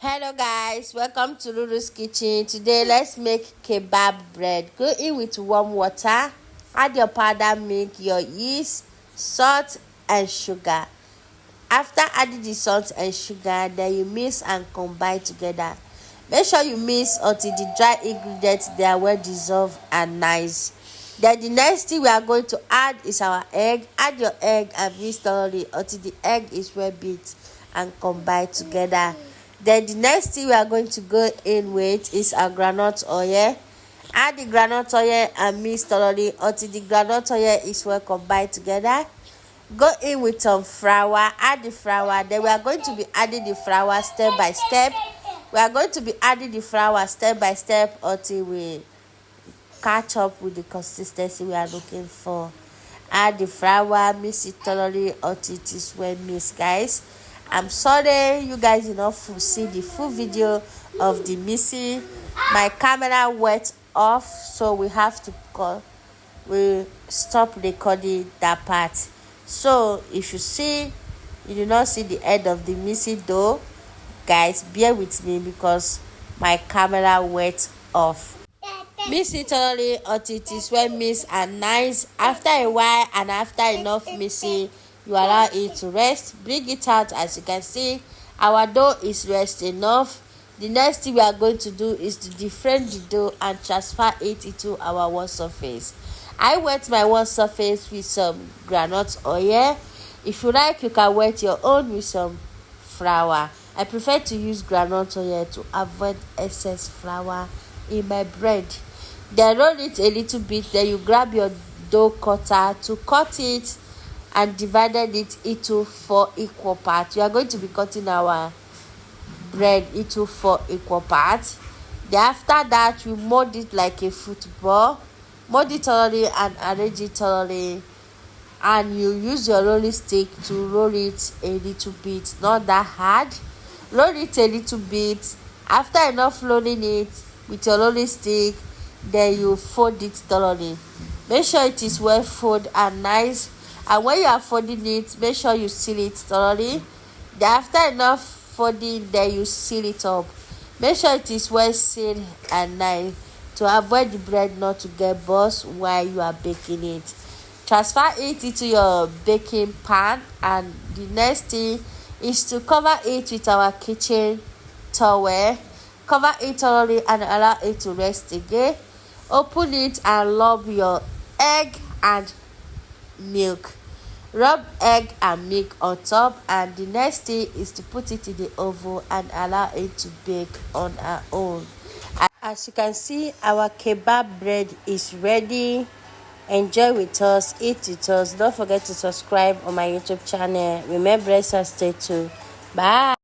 Hello guys, welcome to Lulu's kitchen. Today let's make kebab bread. Go in with warm water, add your powder milk, your yeast, salt and sugar. After adding the salt and sugar, then you mix and combine together. Make sure you mix until the dry ingredients they are well dissolved and nice. Then the next thing we are going to add is our egg. Add your egg and mix thoroughly until the egg is well beat and combined together. Then the next thing we are going to go in with is our groundnut oil. Add the groundnut oil and mix thoroughly until the groundnut oil is well combined together. Go in with some flour. Add the flour. Then we are going to be adding the flour step by step. We are going to be adding the flour step by step until we catch up with the consistency we are looking for. Add the flour, mix it thoroughly until it is well mixed, guys. I'm sorry you guys did not see the full video of the mixing. My camera went off, so we have to stop recording that part. So if you do not see the end of the mixing though, guys, bear with me because my camera went off. Mix it thoroughly until it is well mixed and nice. After a while and after enough mixing, you allow it to rest. Bring it out. As you can see, our dough is rest enough. The next thing we are going to do is to defriend the dough and transfer it into our one surface. I wet my one surface with some groundnut oil. If you like, you can wet your own with some flour. I prefer to use groundnut oil to avoid excess flour in my bread. Then roll it a little bit. Then you grab your dough cutter to cut it and divided it into 4 equal parts. We are going to be cutting our bread into 4 equal parts. Then after that, we mold it like a football. Mold it thoroughly and arrange it thoroughly. And you use your rolling stick to roll it a little bit, not that hard. Roll it a little bit. After enough rolling it with your rolling stick, then you fold it thoroughly. Make sure it is well folded and nice. And when you are folding it, make sure you seal it thoroughly. Then after enough folding, then you seal it up. Make sure it is well sealed and nice to avoid the bread not to get burst while you are baking it. Transfer it into your baking pan, and the next thing is to cover it with our kitchen towel. Cover it thoroughly and allow it to rest again. Open it and rub your egg and milk. Rub egg and milk on top, and the next thing is to put it in the oven and allow it to bake on our own. As you can see, our kebab bread is ready. Enjoy with us, eat with us. Don't forget to subscribe on my YouTube channel. Remember, stay tuned. Bye.